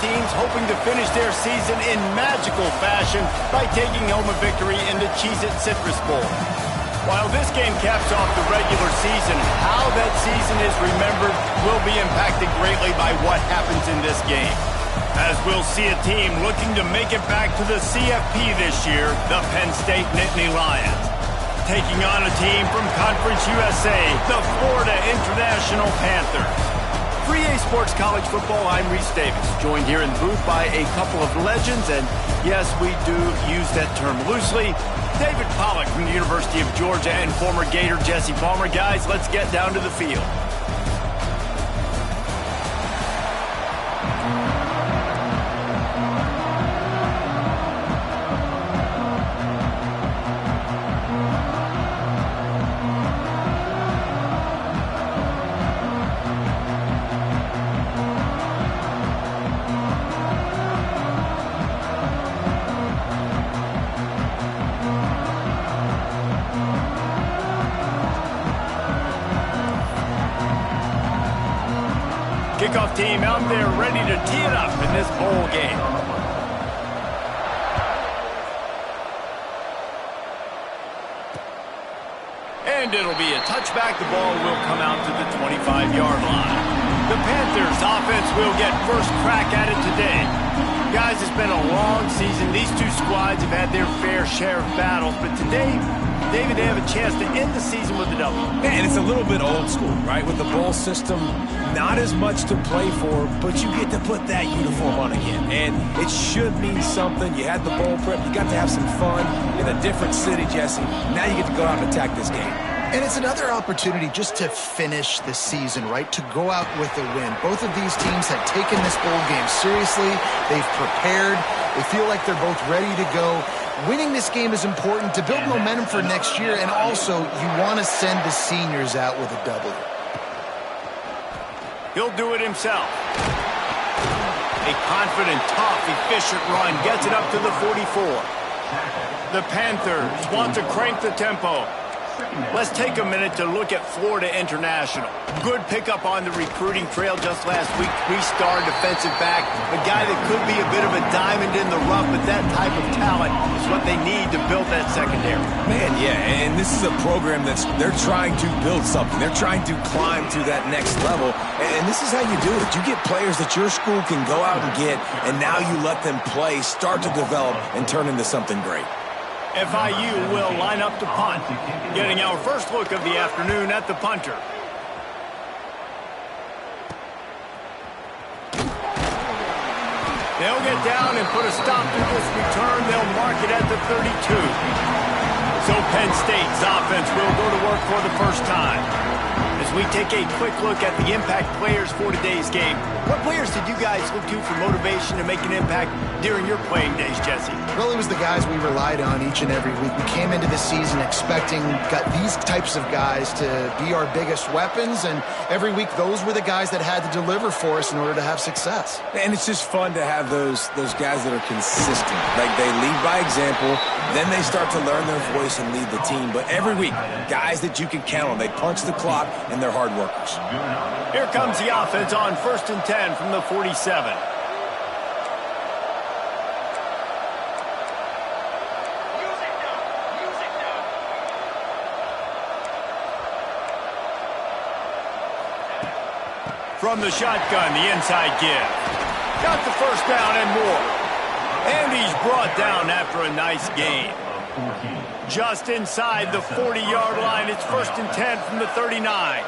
teams hoping to finish their season in magical fashion by taking home a victory in the Cheez-It Citrus Bowl. While this game caps off the regular season, how that season is remembered will be impacted greatly by what happens in this game. As we'll see a team looking to make it back to the CFP this year, the Penn State Nittany Lions. Taking on a team from Conference USA, the Florida International Panthers. 3A Sports College Football, I'm Reese Davis, joined here in the booth by a couple of legends, and yes, we do use that term loosely. David Pollack from the University of Georgia and former Gator Jesse Palmer. Guys, let's get down to the field. Kickoff team out there ready to tee it up in this bowl game. And it'll be a touchback. The ball will come out to the 25-yard line. The Panthers offense will get first crack at it today. Guys, it's been a long season. These two squads have had their fair share of battles, but today, David, they have a chance to end the season with a W. And it's a little bit old school, right? With the bowl system, not as much to play for, but you get to put that uniform on again. And it should mean something. You had the bowl prep. You got to have some fun in a different city, Jesse. Now you get to go out and attack this game. And it's another opportunity just to finish the season, right? To go out with a win. Both of these teams have taken this bowl game seriously. They've prepared. They feel like they're both ready to go. Winning this game is important to build momentum for next year, and also you want to send the seniors out with a W. He'll do it himself. A confident, tough, efficient run gets it up to the 44. The Panthers want to crank the tempo. Let's take a minute to look at Florida International. Good pickup on the recruiting trail just last week. Three-star defensive back, a guy that could be a bit of a diamond in the rough, but that type of talent is what they need to build that secondary. Man, yeah, and this is a program they're trying to build something. They're trying to climb to that next level, and this is how you do it. You get players that your school can go out and get, and now you let them play, start to develop, and turn into something great. FIU will line up to punt, getting our first look of the afternoon at the punter. They'll get down and put a stop to this return. They'll mark it at the 32. So Penn State's offense will go to work for the first time. As we take a quick look at the impact players for today's game, what players did you guys look to for motivation to make an impact during your playing days, Jesse? Well, it was the guys we relied on each and every week. We came into the season expecting these types of guys to be our biggest weapons, and every week those were the guys that had to deliver for us in order to have success. And it's just fun to have those guys that are consistent. Like, they lead by example, then they start to learn their voice and lead the team. But every week, guys that you can count on. They punch the clock, and they're hard workers. Here comes the offense on 1st and 10 from the 47. From the shotgun, the inside give. Got the first down and more. And he's brought down after a nice gain. Just inside the 40-yard line, it's 1st and 10 from the 39.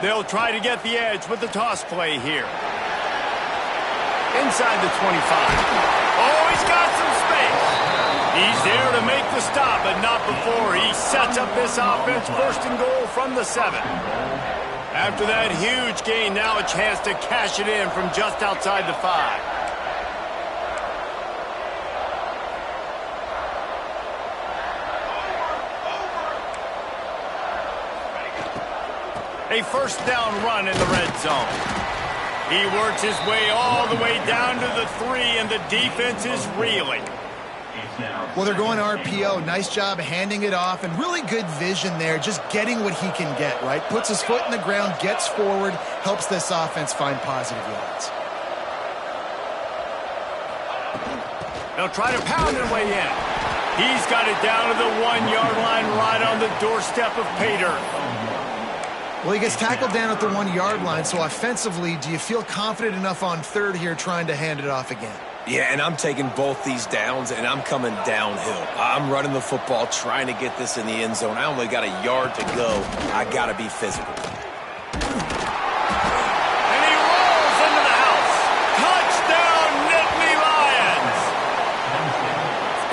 They'll try to get the edge with the toss play here. Inside the 25. Oh, he's got some space. He's there to make the stop, but not before he sets up this offense. 1st and goal from the 7. After that huge gain, now a chance to cash it in from just outside the 5. A first down run in the red zone. He works his way all the way down to the 3, and the defense is reeling. Well, they're going RPO. Nice job handing it off, and really good vision there, just getting what he can get, right? Puts his foot in the ground, gets forward, helps this offense find positive yards. They'll try to pound their way in. He's got it down to the 1-yard line right on the doorstep of pay dirt. Well, he gets tackled down at the 1-yard line, so offensively, do you feel confident enough on third here trying to hand it off again? Yeah, and I'm taking both these downs, and I'm coming downhill. I'm running the football, trying to get this in the end zone. I only got a yard to go. I got to be physical. And he rolls into the house. Touchdown, Nittany Lions!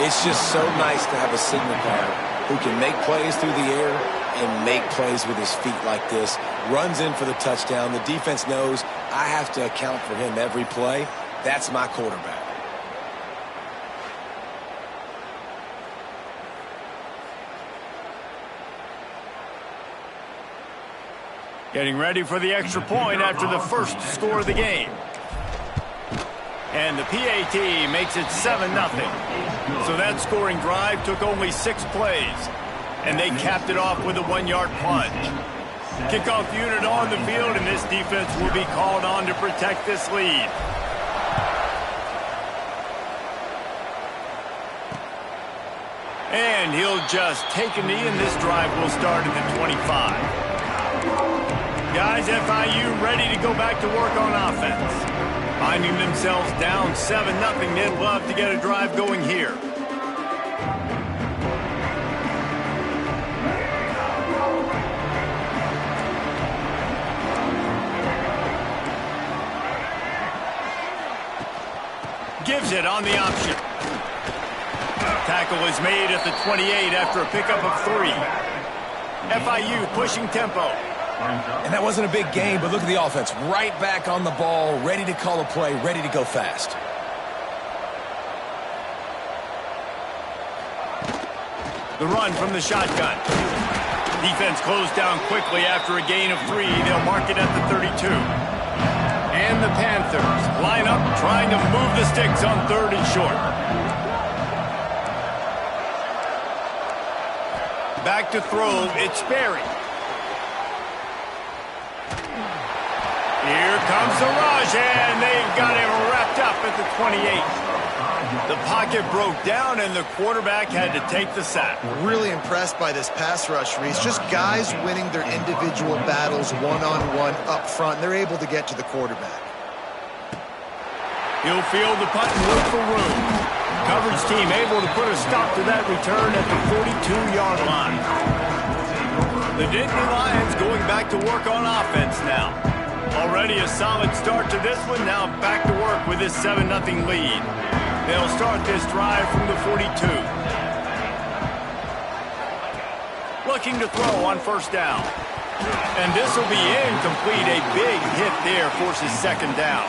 It's just so nice to have a signal caller who can make plays through the air and make plays with his feet like this. Runs in for the touchdown. The defense knows I have to account for him every play. That's my quarterback. Getting ready for the extra point after the first score of the game. And the PAT makes it 7-0. So that scoring drive took only 6 plays. And they capped it off with a 1-yard plunge. Kickoff unit on the field, and this defense will be called on to protect this lead. And he'll just take a knee, and this drive will start at the 25. Guys, FIU ready to go back to work on offense. Finding themselves down 7-0, they'd love to get a drive going here. Gives it on the option. Tackle is made at the 28 after a pickup of 3. FIU pushing tempo. And that wasn't a big game, but look at the offense. Right back on the ball, ready to call a play, ready to go fast. The run from the shotgun. Defense closed down quickly after a gain of 3. They'll mark it at the 32. And the Panthers line up trying to move the sticks on 3rd and short. Back to throw, it's Sperry. Here comes the rush, and they've got him wrapped up at the 28. The pocket broke down, and the quarterback had to take the sack. Really impressed by this pass rush, Reese. Just guys winning their individual battles one-on-one up front. They're able to get to the quarterback. He'll field the punt and look for room. Coverage team able to put a stop to that return at the 42-yard line. The Nittany Lions going back to work on offense now. Already a solid start to this one. Now back to work with this 7-0 lead. They'll start this drive from the 42. Looking to throw on 1st down. And this will be incomplete. A big hit there forces 2nd down.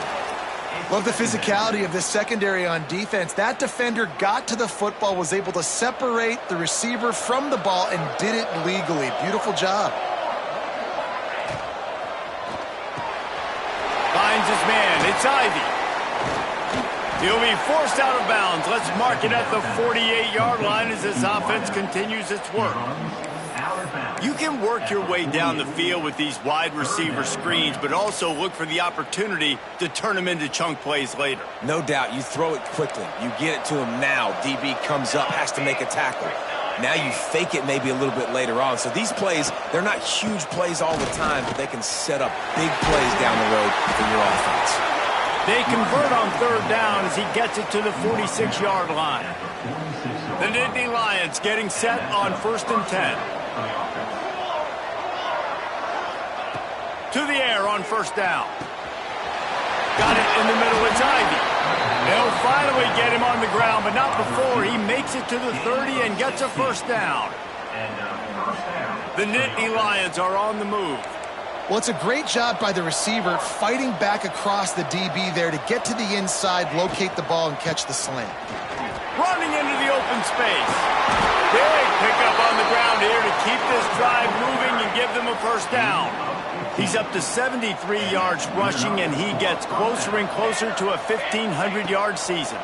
Love the physicality of this secondary on defense. That defender got to the football, was able to separate the receiver from the ball, and did it legally. Beautiful job. Finds his man. It's Ivy. He'll be forced out of bounds. Let's mark it at the 48-yard line as this offense continues its work. You can work your way down the field with these wide receiver screens, but also look for the opportunity to turn them into chunk plays later. No doubt, you throw it quickly. You get it to him now. DB comes up, has to make a tackle. Now you fake it maybe a little bit later on. So these plays, they're not huge plays all the time, but they can set up big plays down the road for your offense. They convert on 3rd down as he gets it to the 46-yard line. The Nittany Lions getting set on 1st and 10. To the air on 1st down. Got it in the middle, it's Ivy. They'll finally get him on the ground, but not before he makes it to the 30 and gets a 1st down. The Nittany Lions are on the move. Well, it's a great job by the receiver fighting back across the DB there to get to the inside, locate the ball, and catch the slant. Running into the open space. Big pickup on the ground here to keep this drive moving and give them a 1st down. He's up to 73 yards rushing, and he gets closer and closer to a 1,500-yard season.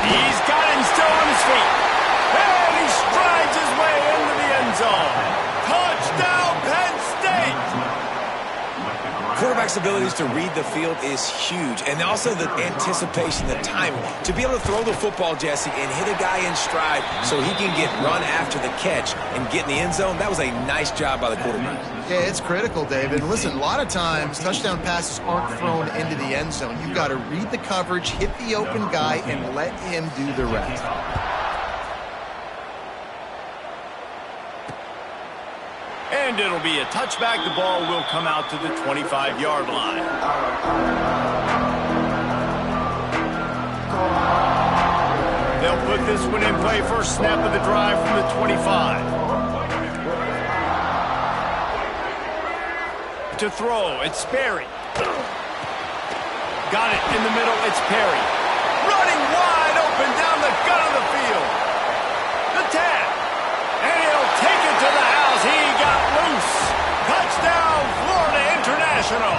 He's got it and still on his feet. And he strides his way into the end zone. Touchdown, Penn State! Quarterback's abilities to read the field is huge, and also the anticipation, the timing. To be able to throw the football, Jesse, and hit a guy in stride so he can get run after the catch and get in the end zone, that was a nice job by the quarterback. Yeah, it's critical, David. And listen, a lot of times touchdown passes aren't thrown into the end zone. You've got to read the coverage, hit the open guy, and let him do the rest. And it'll be a touchback. The ball will come out to the 25-yard line. They'll put this one in play. First snap of the drive from the 25. To throw, it's Sperry. Got it in the middle, it's Perry. Running wide open down the gut of the field. The tap. And he'll take it to the house. He got loose. Touchdown, Florida International.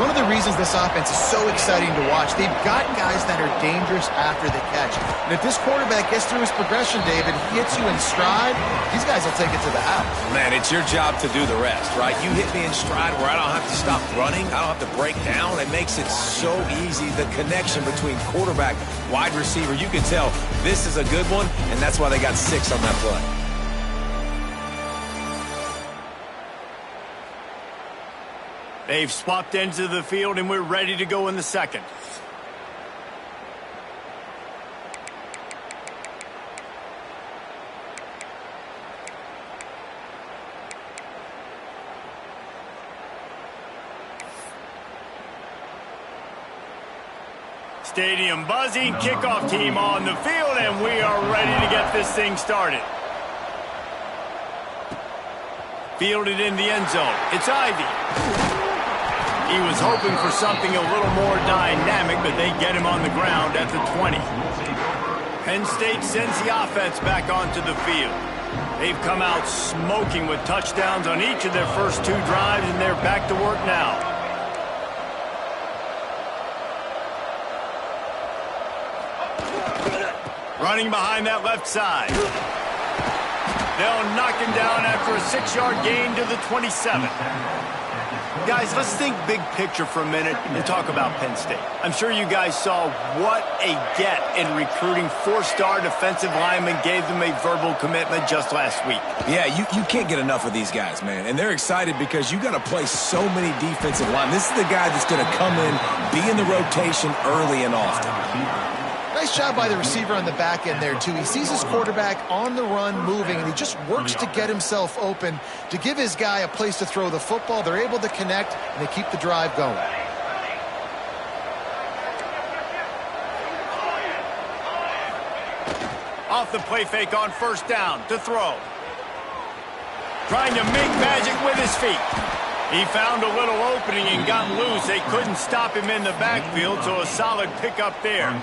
One of the reasons this offense is so exciting to watch, they've got guys that are dangerous after the catch. And if this quarterback gets through his progression, David, he hits you in stride, these guys will take it to the house. Man, it's your job to do the rest, right? You hit me in stride where I don't have to stop running. I don't have to break down. It makes it so easy. The connection between quarterback, wide receiver, you can tell this is a good one, and that's why they got 6 on that play. They've swapped ends of the field, and we're ready to go in the second. Stadium buzzing, kickoff team on the field, and we are ready to get this thing started. Fielded in the end zone. It's Ivy. He was hoping for something a little more dynamic, but they get him on the ground at the 20. Penn State sends the offense back onto the field. They've come out smoking with touchdowns on each of their first 2 drives, and they're back to work now. Running behind that left side. They'll knock him down after a 6-yard gain to the 27. Guys, let's think big picture for a minute and talk about Penn State. I'm sure you guys saw what a get in recruiting 4-star defensive linemen gave them a verbal commitment just last week. Yeah, you can't get enough of these guys, man. And they're excited because you got to play so many defensive linemen. This is the guy that's going to come in, be in the rotation early and often. Nice job by the receiver on the back end there, too. He sees his quarterback on the run moving, and he just works to get himself open to give his guy a place to throw the football. They're able to connect, and they keep the drive going. Off the play fake on first down to throw. Trying to make magic with his feet. He found a little opening and got loose. They couldn't stop him in the backfield, so a solid pickup there.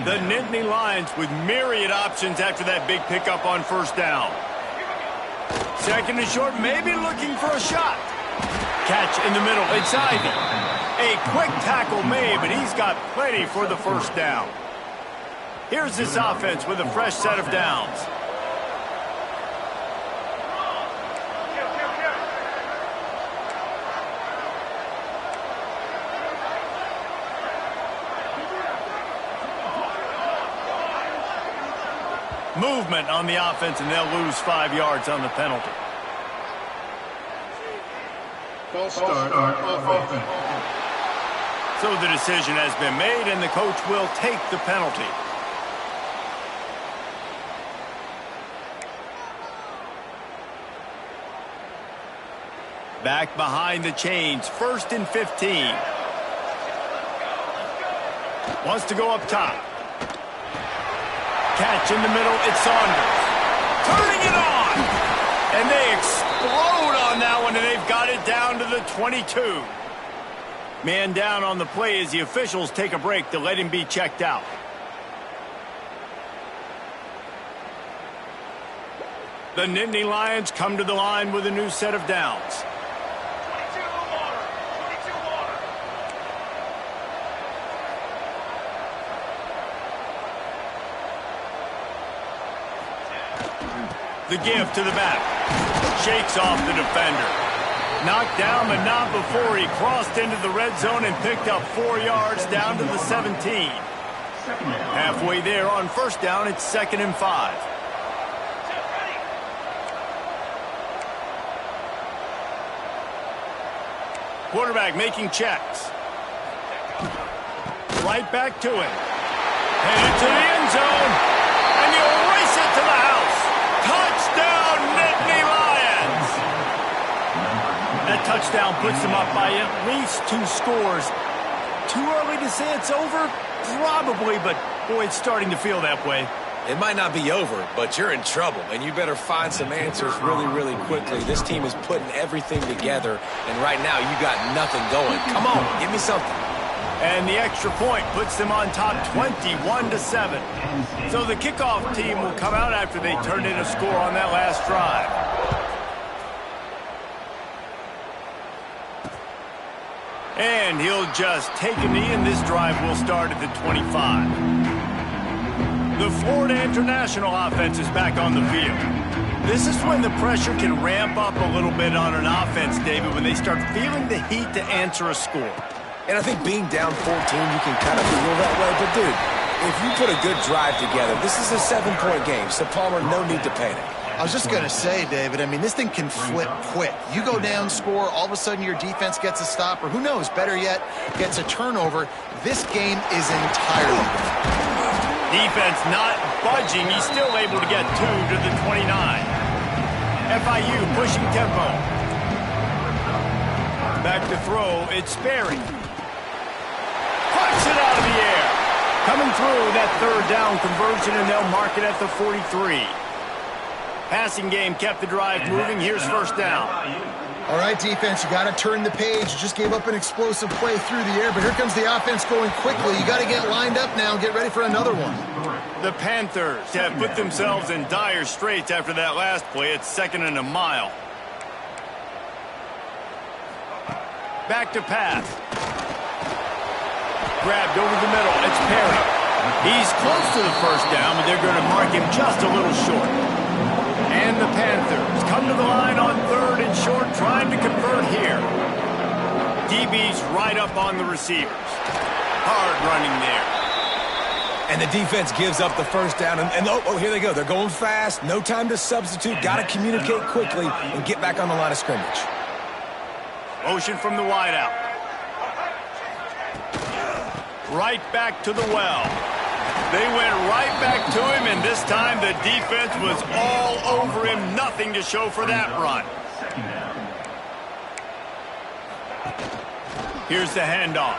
The Nittany Lions with myriad options after that big pickup on first down. Second and short, maybe looking for a shot. Catch in the middle, it's Ivy. A quick tackle made, but he's got plenty for the first down. Here's this offense with a fresh set of downs. Movement on the offense, and they'll lose 5 yards on the penalty. False start offense. So the decision has been made, and the coach will take the penalty. Back behind the chains, 1st and 15. Wants to go up top. Catch in the middle, it's Saunders. Turning it on! And they explode on that one, and they've got it down to the 22. Man down on the play as the officials take a break to let him be checked out. The Nittany Lions come to the line with a new set of downs. The give to the back. Shakes off the defender. Knocked down, but not before he crossed into the red zone and picked up 4 yards down to the 17. Halfway there on first down, it's 2nd and 5. Quarterback making checks. Right back to him. Headed to the end zone. And you race it to the house. Touchdown, Nittany Lions. That touchdown puts them up by at least 2 scores. Too early to say it's over? Probably, but boy, it's starting to feel that way. It might not be over, but you're in trouble, and you better find some answers really, really quickly. This team is putting everything together, and right now you got nothing going. Come on, give me something. And the extra point puts them on top 21-7. So the kickoff team will come out after they turned in a score on that last drive. And he'll just take a knee, and this drive will start at the 25. The Florida International offense is back on the field. This is when the pressure can ramp up a little bit on an offense, David, when they start feeling the heat to answer a score. And I think being down 14, you can kind of feel that way. But, dude, if you put a good drive together, this is a 7-point game. So, Palmer, no need to panic. I was just going to say, David, I mean, this thing can flip quick. You go down, score, all of a sudden your defense gets a stop, or who knows, better yet, gets a turnover. This game is entirely different. Defense not budging. He's still able to get 2 to the 29. FIU pushing tempo. Back to throw. It's Sperry. Puts it out of the air. Coming through that 3rd down conversion, and they'll mark it at the 43. Passing game kept the drive moving. Here's first down. All right, defense, you got to turn the page. You just gave up an explosive play through the air, but here comes the offense going quickly. You got to get lined up now and get ready for another one. The Panthers have put themselves in dire straits after that last play. It's 2nd and a mile. Back to pass. Grabbed over the middle. It's Perry. He's close to the first down, but they're going to mark him just a little short. And the Panthers come to the line on 3rd and short, trying to convert here. DB's right up on the receivers. Hard running there. And the defense gives up the first down. And oh, here they go. They're going fast. No time to substitute. Got to communicate quickly and get back on the line of scrimmage. Motion from the wideout. Right back to the well. They went right back to him, and this time the defense was all over him. Nothing to show for that run. Here's the handoff.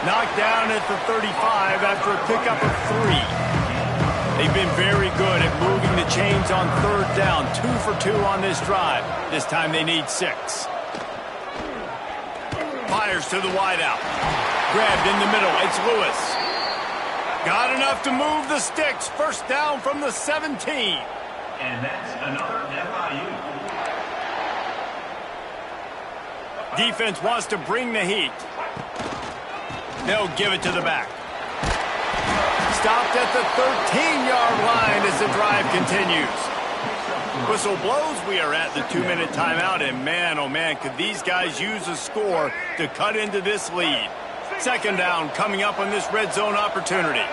Knocked down at the 35 after a pickup of 3. They've been very good at moving the chains on 3rd down. 2 for 2 on this drive. This time they need 6. Fires to the wideout. Grabbed in the middle. It's Lewis. Got enough to move the sticks. First down from the 17. And that's another FIU. Defense wants to bring the heat. They'll give it to the back. Stopped at the 13-yard line as the drive continues. Whistle blows. We are at the 2-minute timeout, and man, oh man, could these guys use a score to cut into this lead. 2nd down coming up on this red zone opportunity.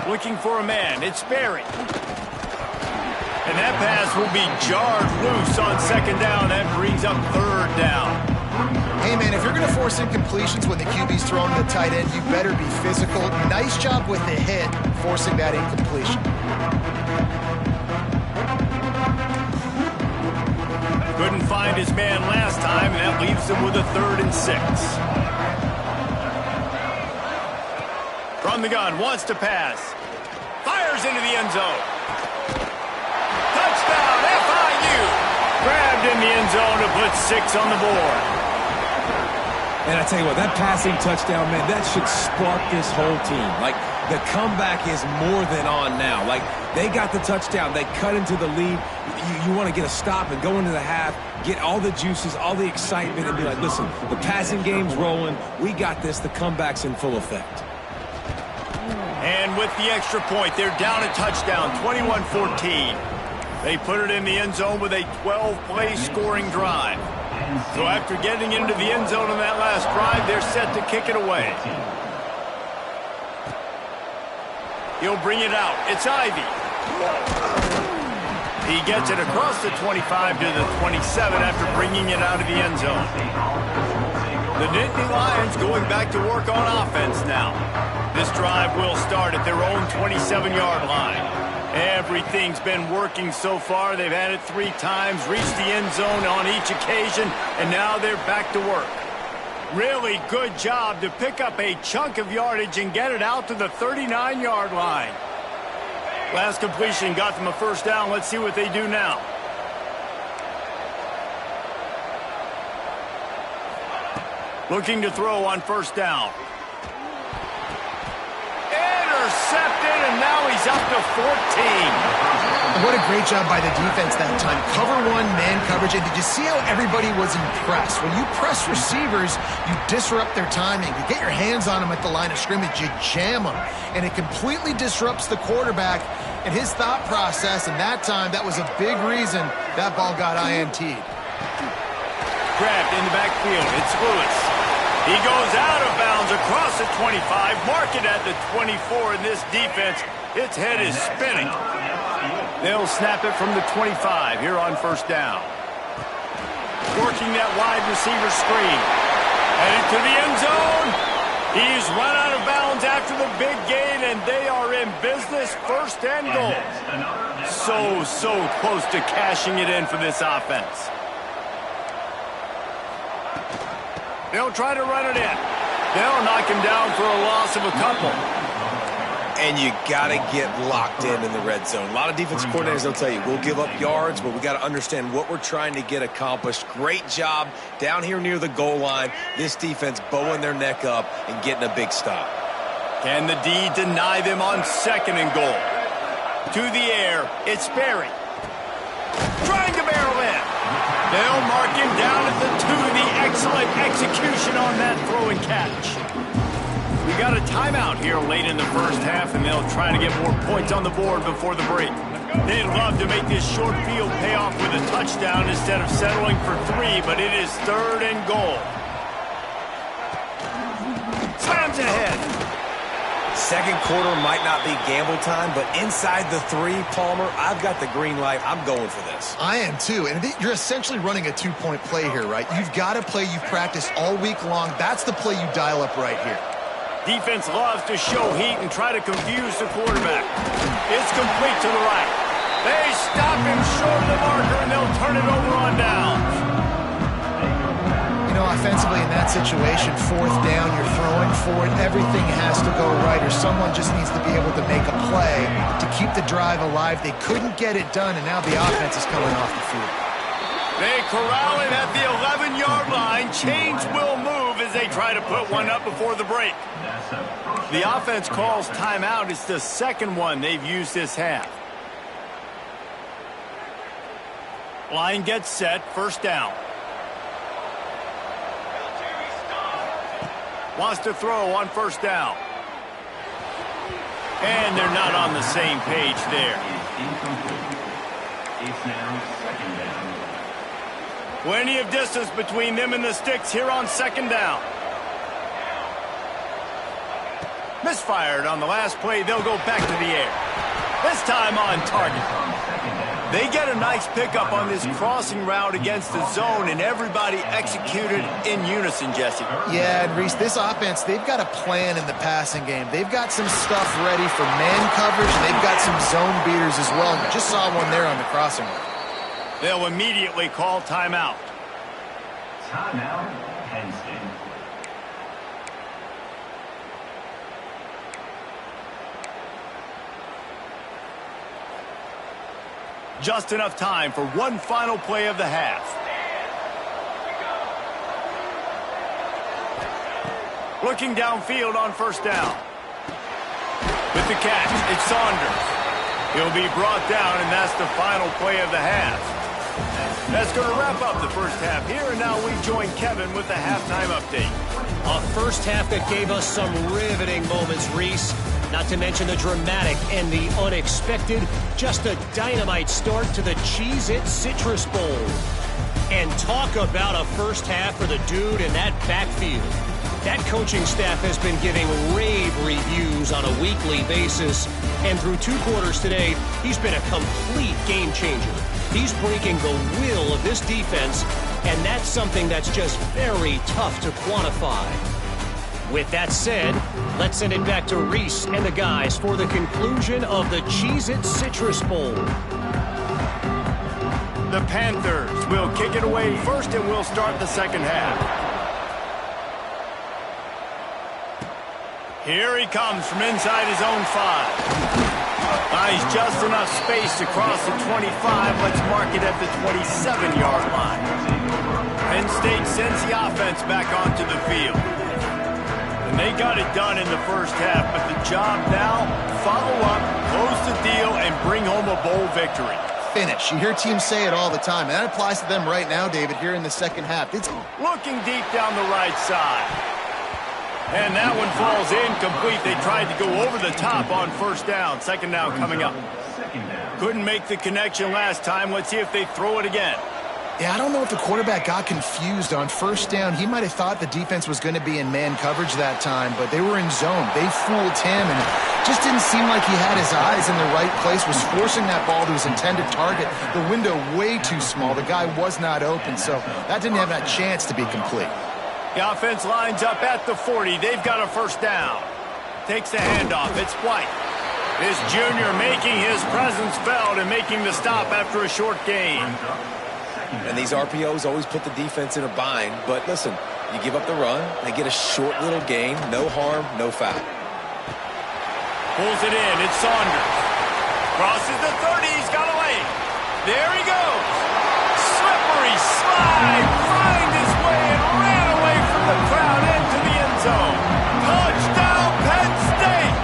Looking for a man. It's Sperry. And that pass will be jarred loose on 2nd down. That brings up 3rd down. Hey, man, if you're going to force incompletions when the QB's throwing to the tight end, you better be physical. Nice job with the hit, forcing that incompletion. Couldn't find his man last time, and that leaves him with a 3rd and 6. From the gun, wants to pass. Fires into the end zone. Touchdown, FIU! Grabbed in the end zone to put 6 on the board. And I tell you what, that passing touchdown, man, that should spark this whole team. Like, the comeback is more than on now. Like, they got the touchdown. They cut into the lead. You want to get a stop and go into the half, get all the juices, all the excitement, and be like, listen, the passing game's rolling. We got this. The comeback's in full effect. And with the extra point, they're down a touchdown, 21-14. They put it in the end zone with a 12-play scoring drive. So after getting into the end zone on that last drive, they're set to kick it away. He'll bring it out. It's Ivy. He gets it across the 25 to the 27 after bringing it out of the end zone. The Nittany Lions going back to work on offense now. This drive will start at their own 27-yard line. Everything's been working so far. They've had it 3 times, reached the end zone on each occasion, and now they're back to work. Really good job to pick up a chunk of yardage and get it out to the 39-yard line. Last completion got them a first down. Let's see what they do now. Looking to throw on first down. Intercepted, and now he's up to 14. What a great job by the defense that time. Cover 1, man coverage, and did you see how everybody was impressed? When you press receivers, you disrupt their timing. You get your hands on them at the line of scrimmage, you jam them, and it completely disrupts the quarterback and his thought process, and that time, that was a big reason that ball got INT'd. Grabbed in the backfield, it's Lewis. He goes out of bounds across the 25, mark it at the 24, and this defense, its head is spinning. They'll snap it from the 25 here on first down. Working that wide receiver screen. Headed to the end zone. He's run out of bounds after the big gain, and they are in business, first and goal. So close to cashing it in for this offense. They'll try to run it in. They'll knock him down for a loss of a couple. And you got to get locked in the red zone. A lot of defensive coordinators, they'll tell you, we'll give up yards, but we got to understand what we're trying to get accomplished. Great job down here near the goal line. This defense bowing their neck up and getting a big stop. Can the D deny them on second and goal? To the air, it's Berry. Trying to barrel in. They'll mark him down at the 2. The excellent execution on that throw and catch. We got a timeout here late in the first half, and they'll try to get more points on the board before the break. They'd love to make this short field pay off with a touchdown instead of settling for 3, but it is third and goal. Slams ahead. Second quarter might not be gamble time, but inside the 3, Palmer, I've got the green light. I'm going for this. I am too, and you're essentially running a 2-point play here, right? You've got to play you've practiced all week long. That's the play you dial up right here. Defense loves to show heat and try to confuse the quarterback. It's complete to the right. They stop him short of the marker, and they'll turn it over on downs. You know, offensively in that situation, fourth down, you're throwing for it. Everything has to go right, or someone just needs to be able to make a play to keep the drive alive. They couldn't get it done, and now the offense is coming off the field. They corral it at the 11-yard line. Chains will move as they try to put one up before the break. The offense calls timeout. It's the second one they've used this half. Line gets set, first down. Wants to throw on first down. And they're not on the same page there. It's now second down. Plenty of distance between them and the sticks here on second down. Misfired on the last play. They'll go back to the air. This time on target. They get a nice pickup on this crossing route against the zone, and everybody executed in unison, Jesse. Yeah, and Reese, this offense, they've got a plan in the passing game. They've got some stuff ready for man coverage. They've got some zone beaters as well. And you just saw one there on the crossing route. They'll immediately call timeout. Timeout, Penn State. Just enough time for one final play of the half. Looking downfield on first down. With the catch, it's Saunders. He'll be brought down, and that's the final play of the half. That's going to wrap up the first half here, and now we join Kevin with the halftime update. A first half that gave us some riveting moments, Reese. Not to mention the dramatic and the unexpected. Just a dynamite start to the Cheez-It Citrus Bowl. And talk about a first half for the dude in that backfield. That coaching staff has been giving rave reviews on a weekly basis. And through 2 quarters today, he's been a complete game changer. He's breaking the will of this defense, and that's something that's just very tough to quantify. With that said, let's send it back to Reese and the guys for the conclusion of the Cheez-It Citrus Bowl. The Panthers will kick it away first, and we'll start the second half. Here he comes from inside his own 5. He's just enough space to cross the 25. Let's mark it at the 27-yard line. Penn State sends the offense back onto the field. And they got it done in the first half, but the job now, follow up, close the deal, and bring home a bowl victory. Finish. You hear teams say it all the time, and that applies to them right now, David, here in the second half. It's looking deep down the right side. And that one falls incomplete. They tried to go over the top on first down. Second down coming up. Couldn't make the connection last time. Let's see if they throw it again. Yeah, I don't know if the quarterback got confused on first down. He might have thought the defense was going to be in man coverage that time, but they were in zone. They fooled him, and it just didn't seem like he had his eyes in the right place, was forcing that ball to his intended target. The window way too small. The guy was not open, so that didn't have that chance to be complete. The offense lines up at the 40. They've got a first down. Takes the handoff. It's White. This junior making his presence felt and making the stop after a short gain. And these RPOs always put the defense in a bind. But listen, you give up the run, they get a short little gain. No harm, no foul. Pulls it in. It's Saunders. Crosses the 30. He's got a lane. There he goes. Slippery slide. Find his way and ran away from the crowd into the end zone. Touchdown, Penn State.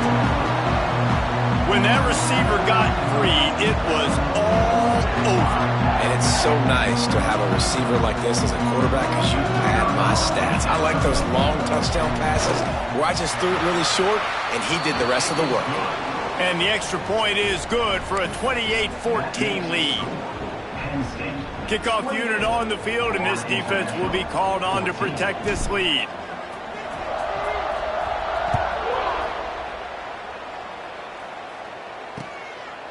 When that receiver got free, it was all over. And it's so nice to have a receiver like this as a quarterback because you pad my stats. I like those long touchdown passes where I just threw it really short and he did the rest of the work. And the extra point is good for a 28-14 lead. Kickoff unit on the field, and this defense will be called on to protect this lead.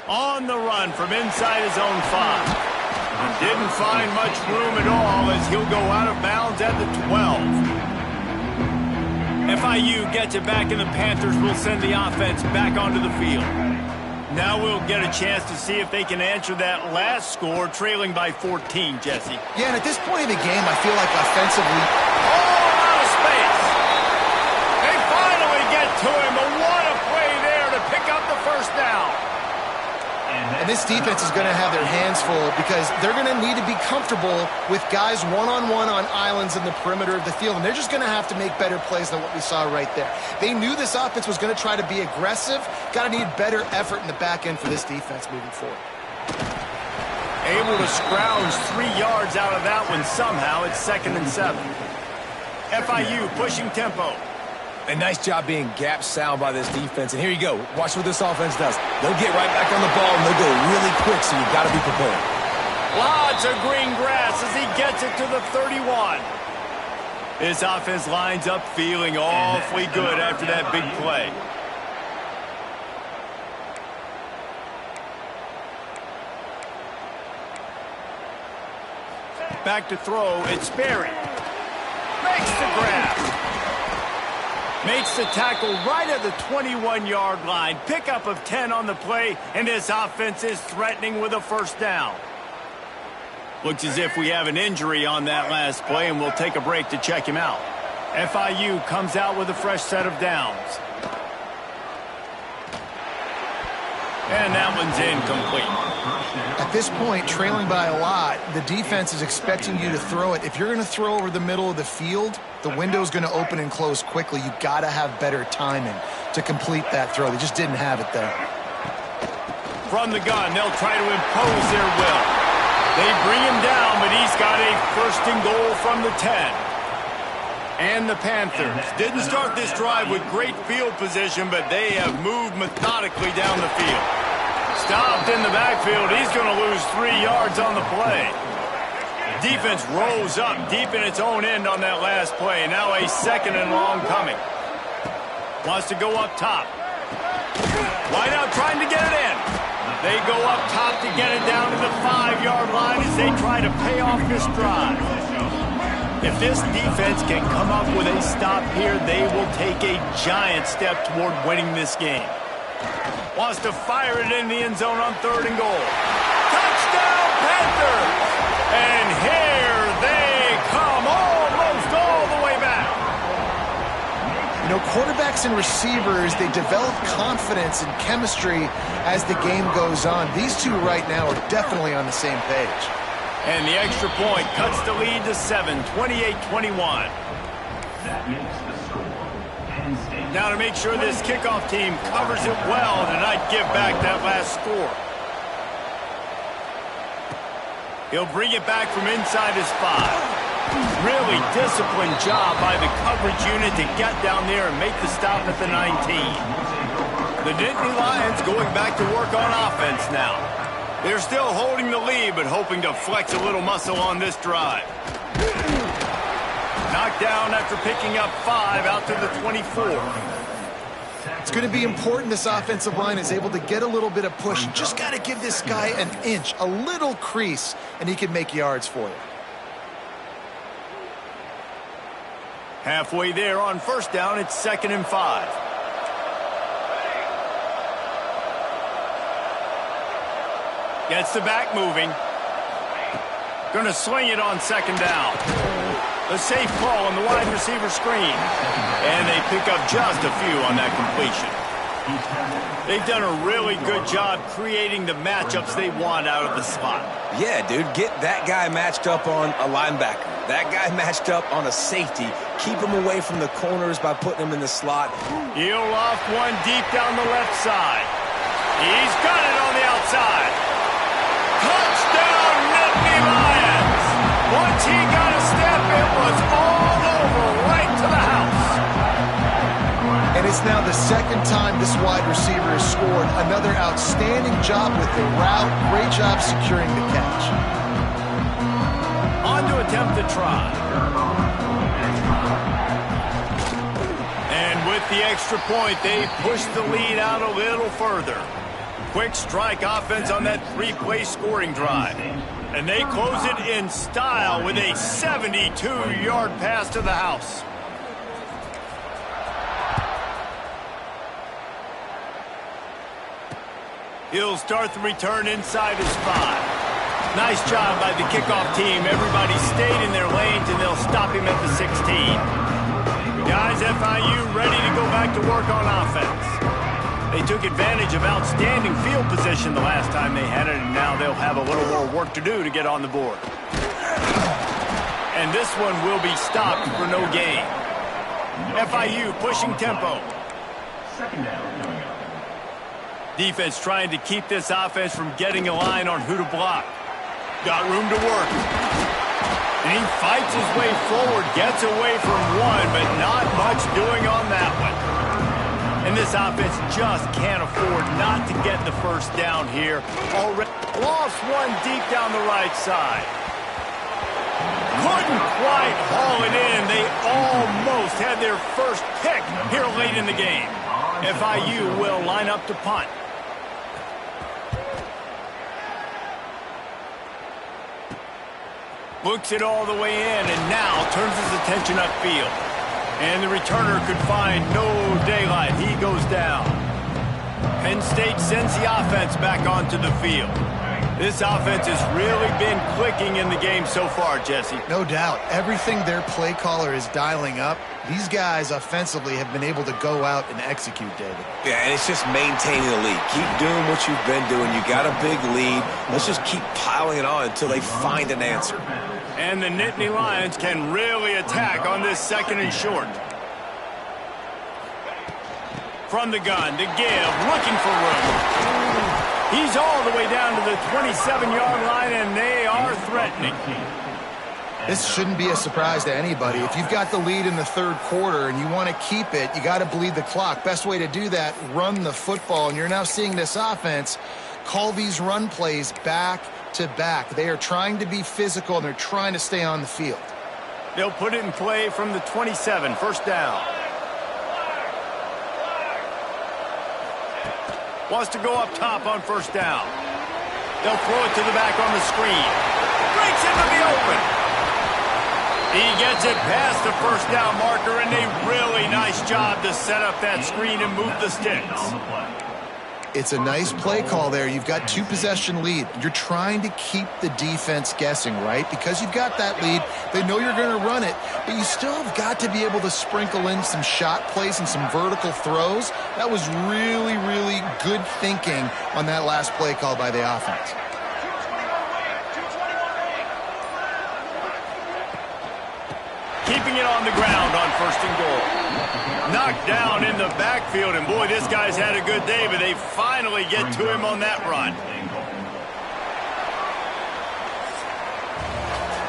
On the run from inside his own 5. And didn't find much room at all as he'll go out of bounds at the 12. FIU gets it back, and the Panthers will send the offense back onto the field. Now we'll get a chance to see if they can answer that last score, trailing by 14, Jesse. Yeah, and at this point of the game, I feel like offensively... Oh, out of space! They finally get to him, but what a play there to pick up the first down. And this defense is going to have their hands full because they're going to need to be comfortable with guys one-on-one on islands in the perimeter of the field. And they're just going to have to make better plays than what we saw right there. They knew this offense was going to try to be aggressive. Got to need better effort in the back end for this defense moving forward. Able to scrounge 3 yards out of that one somehow. It's 2nd and 7. FIU pushing tempo. A nice job being gap sound by this defense. And here you go. Watch what this offense does. They'll get right back on the ball, and they'll go really quick, so you've got to be prepared. Lots of green grass as he gets it to the 31. This offense lines up feeling awfully good after that big play. Back to throw. It's Sperry. Makes the grab. Makes the tackle right at the 21-yard line. Pickup of 10 on the play, and this offense is threatening with a first down. Looks as if we have an injury on that last play, and we'll take a break to check him out. FIU comes out with a fresh set of downs. And that one's incomplete. At this point, trailing by a lot, the defense is expecting you to throw it. If you're going to throw over the middle of the field, the window's going to open and close quickly. You got to have better timing to complete that throw. They just didn't have it there. From the gun, they'll try to impose their will. They bring him down, but he's got a first and goal from the 10. And the Panthers didn't start this drive with great field position, but they have moved methodically down the field. Stopped in the backfield. He's going to lose 3 yards on the play. Defense rolls up deep in its own end on that last play. Now a second and long coming. Wants to go up top. Wide out trying to get it in. They go up top to get it down to the 5-yard line as they try to pay off this drive. If this defense can come up with a stop here, they will take a giant step toward winning this game. Wants to fire it in the end zone on 3rd and goal. Touchdown, Panthers! And here they come, almost all the way back. You know, quarterbacks and receivers, they develop confidence and chemistry as the game goes on. These two right now are definitely on the same page. And the extra point cuts the lead to 7, 28-21. That makes the score. Penn State. Now to make sure this kickoff team covers it well to not give back that last score. He'll bring it back from inside his 5. Really disciplined job by the coverage unit to get down there and make the stop at the 19. The Nittany Lions going back to work on offense now. They're still holding the lead, but hoping to flex a little muscle on this drive. Knocked down after picking up 5 out to the 24. It's going to be important this offensive line is able to get a little bit of push. You just got to give this guy an inch, a little crease, and he can make yards for you. Halfway there on 1st down, it's 2nd and 5. Gets the back moving. Going to sling it on 2nd down. A safe call on the wide receiver screen. And they pick up just a few on that completion. They've done a really good job creating the matchups they want out of the slot. Yeah, dude, get that guy matched up on a linebacker. That guy matched up on a safety. Keep him away from the corners by putting him in the slot. He'll off one deep down the left side. He's got it on the outside. Touchdown, Nittany Lions! Once he got a step, it was all over, right to the house. And it's now the 2nd time this wide receiver has scored. Another outstanding job with the route. Great job securing the catch. On to attempt the try. And with the extra point, they push the lead out a little further. Quick strike offense on that 3-play scoring drive. And they close it in style with a 72-yard pass to the house. He'll start the return inside his 5. Nice job by the kickoff team. Everybody stayed in their lanes, and they'll stop him at the 16. Guys, FIU ready to go back to work on offense. They took advantage of outstanding field position the last time they had it, and now they'll have a little more work to do to get on the board. And this one will be stopped for no gain. FIU pushing tempo. 2nd down coming up. Defense trying to keep this offense from getting a line on who to block. Got room to work. And he fights his way forward, gets away from one, but not much doing on that one. And this offense just can't afford not to get the first down here. Already lost one deep down the right side. Couldn't quite haul it in. They almost had their first pick here late in the game. FIU will line up to punt. Looks it all the way in and now turns his attention upfield. And the returner could find no daylight. He goes down. Penn State sends the offense back onto the field. This offense has really been clicking in the game so far, Jesse. No doubt. Everything their play caller is dialing up, these guys offensively have been able to go out and execute, David. Yeah, and it's just maintaining the lead. Keep doing what you've been doing. You got a big lead. Let's just keep piling it on until they find an answer. And the Nittany Lions can really attack on this 2nd and short. From the gun to give, looking for room. He's all the way down to the 27-yard line, and they are threatening. This shouldn't be a surprise to anybody. If you've got the lead in the third quarter and you want to keep it, you got to bleed the clock. Best way to do that, run the football. And you're now seeing this offense call these run plays back to back. They are trying to be physical, and they're trying to stay on the field. They'll put it in play from the 27, first down. Wants to go up top on first down. They'll throw it to the back on the screen. Breaks into the open. He gets it past the first down marker, and a really nice job to set up that screen and move the sticks. It's a nice play call there. You've got 2-possession lead. You're trying to keep the defense guessing, right? Because you've got that lead, they know you're going to run it, but you still have got to be able to sprinkle in some shot plays and some vertical throws. That was really, really good thinking on that last play call by the offense. Keeping it on the ground on first and goal. Knocked down in the backfield, and boy, this guy's had a good day, but they finally get to him on that run.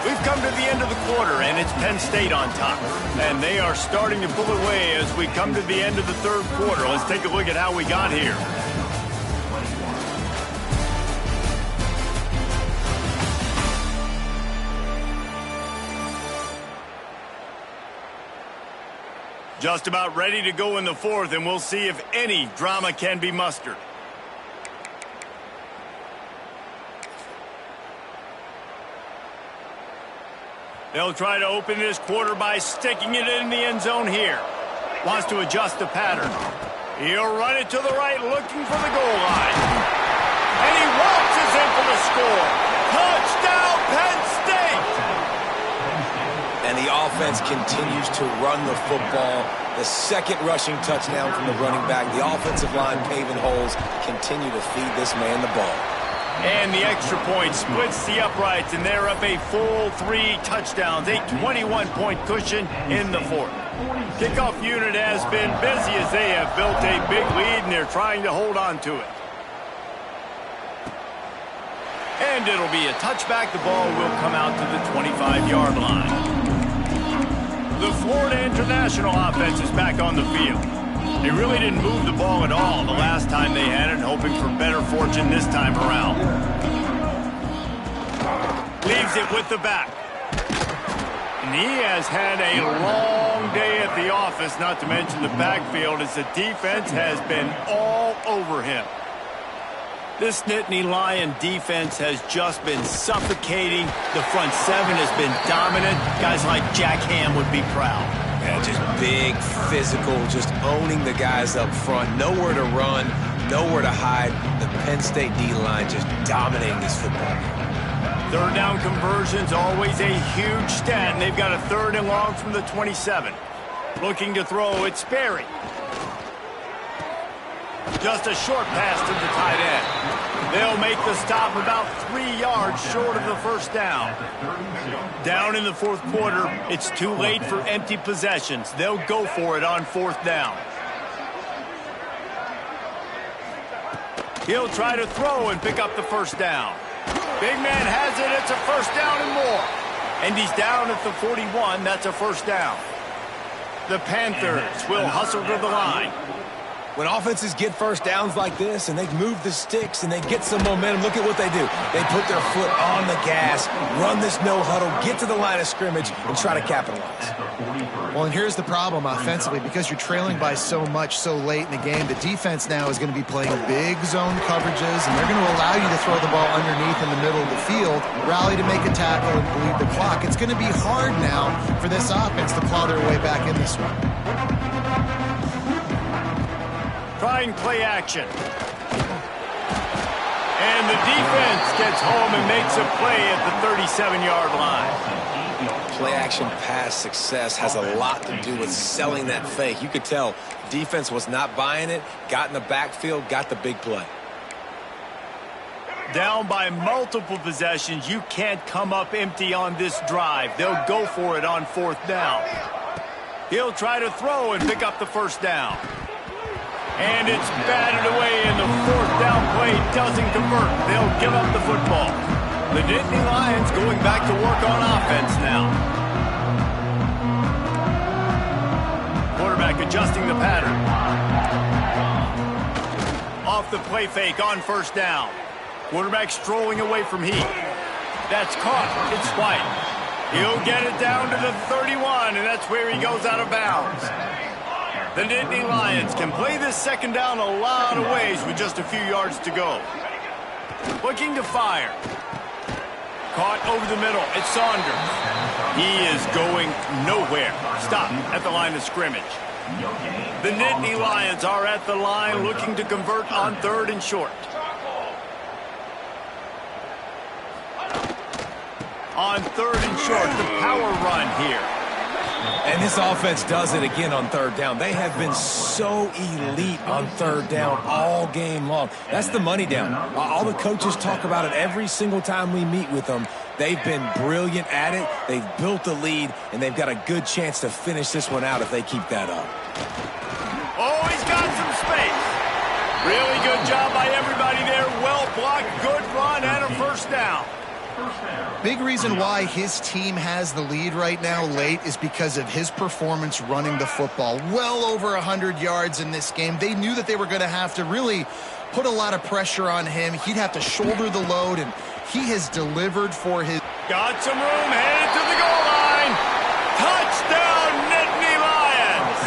We've come to the end of the quarter, and it's Penn State on top. And they are starting to pull away as we come to the end of the third quarter. Let's take a look at how we got here. Just about ready to go in the fourth, and we'll see if any drama can be mustered. They'll try to open this quarter by sticking it in the end zone here. Wants to adjust the pattern. He'll run it to the right, looking for the goal line. And he waltzes in for the score. Touchdown, Penn State! And the offense continues to run the football. The second rushing touchdown from the running back. The offensive line paving holes. Continue to feed this man the ball. And the extra point splits the uprights, and they're up a full 3 touchdowns. A 21-point cushion in the fourth. Kickoff unit has been busy as they have built a big lead, and they're trying to hold on to it. And it'll be a touchback. The ball will come out to the 25-yard line. The Florida International offense is back on the field. They really didn't move the ball at all the last time they had it, hoping for better fortune this time around. Leaves it with the back. And he has had a long day at the office, not to mention the backfield, as the defense has been all over him. This Nittany Lion defense has just been suffocating. The front seven has been dominant. Guys like Jack Ham would be proud. Yeah, just big, physical, just owning the guys up front. Nowhere to run, nowhere to hide. The Penn State D-line just dominating this football game. Third down conversions, always a huge stat, and they've got a 3rd and long from the 27. Looking to throw, it's Sperry. Just a short pass to the tight end. They'll make the stop about 3 yards short of the first down. Down in the fourth quarter, it's too late for empty possessions. They'll go for it on 4th down. He'll try to throw and pick up the first down. Big man has it. It's a first down and more. And he's down at the 41. That's a first down. The Panthers will hustle to the line. When offenses get first downs like this and they move the sticks and they get some momentum, look at what they do. They put their foot on the gas, run this no huddle, get to the line of scrimmage, and try to capitalize. Well, and here's the problem offensively. Because you're trailing by so much so late in the game, the defense now is going to be playing big zone coverages, and they're going to allow you to throw the ball underneath in the middle of the field, rally to make a tackle, and bleed the clock. It's going to be hard now for this offense to claw their way back in this one. Trying play action. And the defense gets home and makes a play at the 37-yard line. Play action pass success has a lot to do with selling that fake. You could tell defense was not buying it, got in the backfield, got the big play. Down by multiple possessions, you can't come up empty on this drive. They'll go for it on 4th down. He'll try to throw and pick up the first down. And it's batted away, and the fourth down play doesn't convert. They'll give up the football. The Nittany Lions going back to work on offense now. Quarterback adjusting the pattern. Off the play fake on first down. Quarterback strolling away from Heath. That's caught. It's White. He'll get it down to the 31, and that's where he goes out of bounds. The Nittany Lions can play this second down a lot of ways with just a few yards to go. Looking to fire. Caught over the middle. It's Saunders. He is going nowhere. Stop at the line of scrimmage. The Nittany Lions are at the line looking to convert on 3rd and short. On 3rd and short, the power run here. And this offense does it again on 3rd down. They have been so elite on 3rd down all game long. That's the money down. All the coaches talk about it every single time we meet with them. They've been brilliant at it. They've built the lead, and they've got a good chance to finish this one out if they keep that up. Oh, he's got some space. Really good job by everybody there. Well blocked, good run, and a first down. Big reason why his team has the lead right now late is because of his performance running the football. Well over 100 yards in this game. They knew that they were going to have to really put a lot of pressure on him. He'd have to shoulder the load, and he has delivered for his... Got some room, headed to the goal line. Touchdown, Nittany Lions.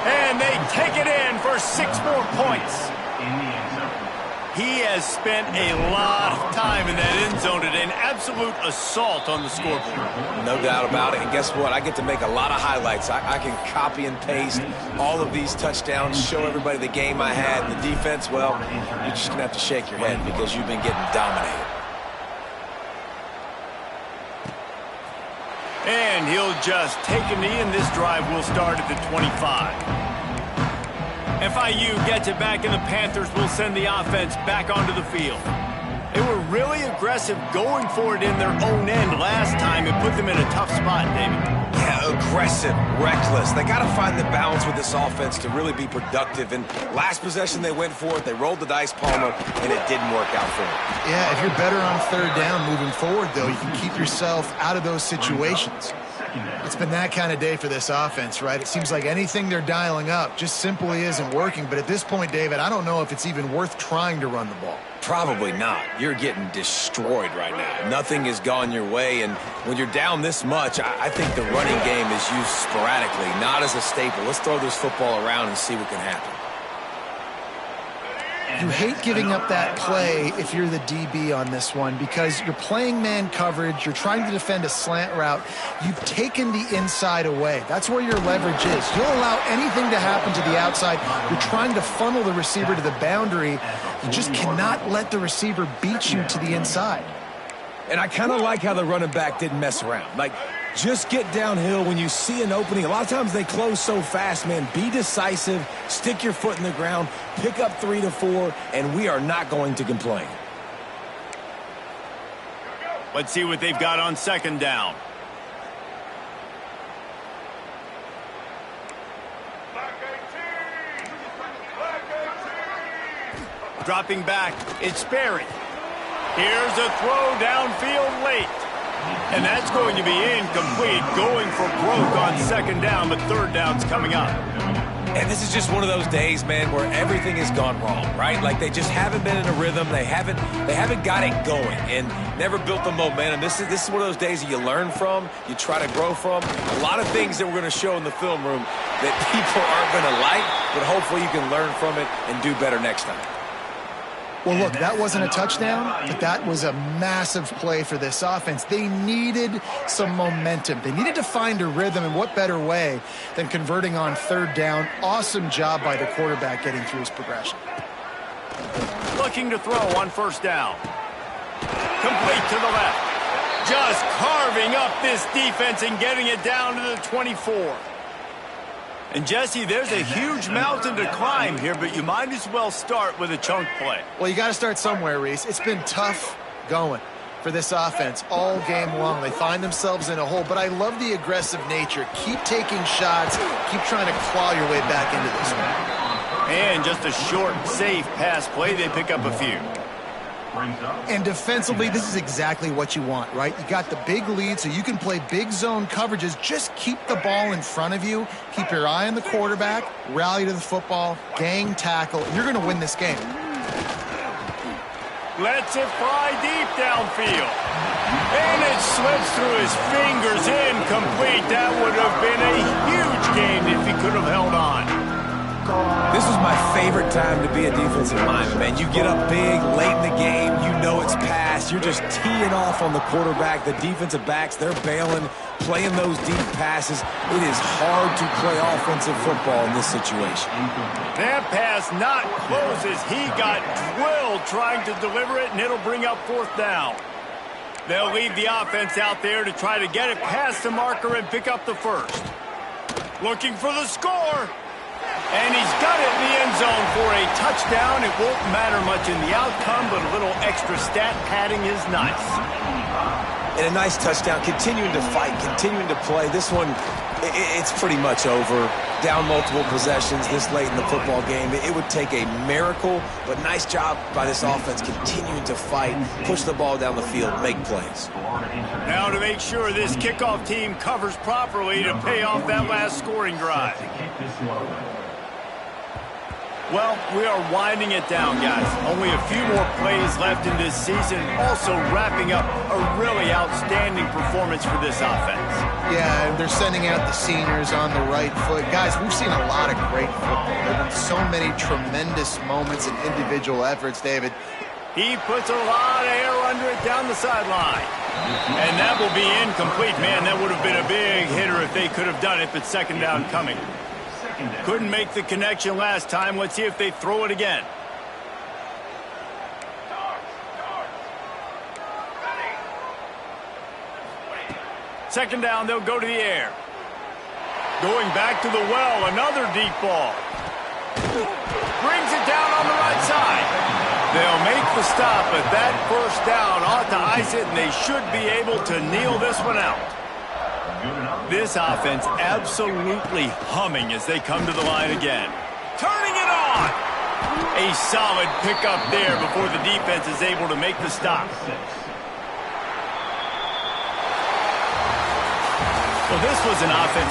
And they take it in for 6 more points. He has spent a lot of time in that end zone today, an absolute assault on the scoreboard. No doubt about it. And guess what? I get to make a lot of highlights. I can copy and paste all of these touchdowns, show everybody the game I had. The defense, well, you're just going to have to shake your head because you've been getting dominated. And he'll just take a knee, and this drive will start at the 25. FIU gets it back, and the Panthers will send the offense back onto the field. They were really aggressive going for it in their own end last time and put them in a tough spot, David. Yeah, aggressive, reckless. They got to find the balance with this offense to really be productive. And last possession they went for it. They rolled the dice, Palmer, and it didn't work out for them. Yeah, if you're better on 3rd down moving forward, though, you can keep yourself out of those situations. It's been that kind of day for this offense, right? It seems like anything they're dialing up just simply isn't working. But at this point, David, I don't know if it's even worth trying to run the ball. Probably not. You're getting destroyed right now. Nothing has gone your way, and when you're down this much, I think the running game is used sporadically, not as a staple. Let's throw this football around and see what can happen. You hate giving up that play if you're the DB on this one because you're playing man coverage, you're trying to defend a slant route, you've taken the inside away. That's where your leverage is. You'll allow anything to happen to the outside. You're trying to funnel the receiver to the boundary. You just cannot let the receiver beat you to the inside. And I kind of like how the running back didn't mess around. Like, just get downhill when you see an opening. A lot of times they close so fast, man. Be decisive, stick your foot in the ground, pick up 3 to 4, and we are not going to complain. Let's see what they've got on 2nd down. Dropping back, it's Berry. Here's a throw downfield late. And that's going to be incomplete, going for broke on 2nd down, but 3rd down's coming up. And this is just one of those days, man, where everything has gone wrong, right? Like they just haven't been in a rhythm. They haven't got it going and never built the momentum. This is one of those days that you learn from, you try to grow from. A lot of things that we're going to show in the film room that people aren't going to like, but hopefully you can learn from it and do better next time. Well, look, that wasn't a touchdown, but that was a massive play for this offense. They needed some momentum. They needed to find a rhythm, and what better way than converting on 3rd down. Awesome job by the quarterback getting through his progression. Looking to throw on 1st down. Complete to the left. Just carving up this defense and getting it down to the 24. And, Jesse, there's a huge mountain to climb here, but you might as well start with a chunk play. Well, you got to start somewhere, Reese. It's been tough going for this offense all game long. They find themselves in a hole, but I love the aggressive nature. Keep taking shots. Keep trying to claw your way back into this one. And just a short, safe pass play, they pick up a few. And defensively, this is exactly what you want, right? You got the big lead, so you can play big zone coverages. Just keep the ball in front of you. Keep your eye on the quarterback. Rally to the football. Gang tackle. You're going to win this game. Lets it fly deep downfield. And it slips through his fingers, incomplete. That would have been a huge game if he could have held on. This was my favorite time to be a defensive lineman, man. You get up big, late in the game, you know it's past. You're just teeing off on the quarterback. The defensive backs, they're bailing, playing those deep passes. It is hard to play offensive football in this situation. That pass not close as he got drilled trying to deliver it, and it'll bring up fourth down. They'll leave the offense out there to try to get it past the marker and pick up the first. Looking for the score. And he's got it in the end zone for a touchdown. It won't matter much in the outcome, but a little extra stat padding is nice. And a nice touchdown, continuing to fight, continuing to play. This one, it's pretty much over. Down multiple possessions this late in the football game. It would take a miracle, but nice job by this offense continuing to fight, push the ball down the field, make plays. Now to make sure this kickoff team covers properly to pay off that last scoring drive. Well, we are winding it down, guys. Only a few more plays left in this season. Also wrapping up a really outstanding performance for this offense. Yeah, they're sending out the seniors on the right foot. Guys, we've seen a lot of great football. There have been so many tremendous moments and individual efforts, David. He puts a lot of air under it down the sideline. And that will be incomplete. Man, that would have been a big hitter if they could have done it, but second down coming. Couldn't make the connection last time. Let's see if they throw it again. Second down, they'll go to the air. Going back to the well, another deep ball. Brings it down on the right side. They'll make the stop, but that first down ought to ice it, and they should be able to kneel this one out. This offense absolutely humming as they come to the line again. Turning it on! A solid pickup there before the defense is able to make the stop. Well, this was an offensive